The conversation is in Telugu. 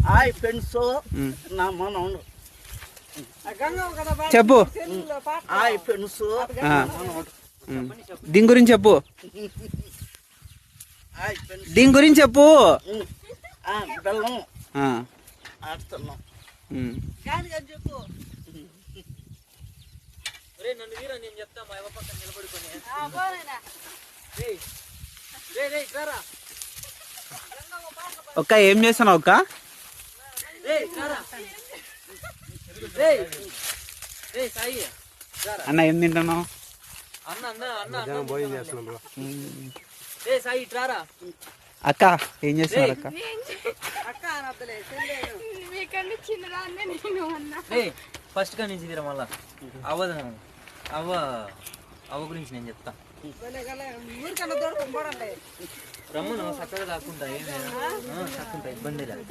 హాయ్ ఫ్రెండ్స్, నా మనవడు. చెప్పు. హాయ్ ఫ్రెండ్స్, దీని గురించి చెప్పు. హాయ్ ఫ్రెండ్స్, దీని గురించి చెప్పు. బెల్లం ఆడుతున్నాం. చెప్పు. నన్ను వీరా, నేను చెప్తా మా అవ్వ పక్కన నిలబడుకొని. ఒక్క ఏం చేస్తున్నావు అక్క? అన్న ఏం తింటున్నావు? అక్క ఏం చేస్తున్నారు అక్క? ఫస్ట్ గా నుంచి తీరా మళ్ళా అవ్వ గురించి నేను చెప్తా. రమ్మను చక్కగా కాకుండా ఏమైనా ఇబ్బంది లేదు.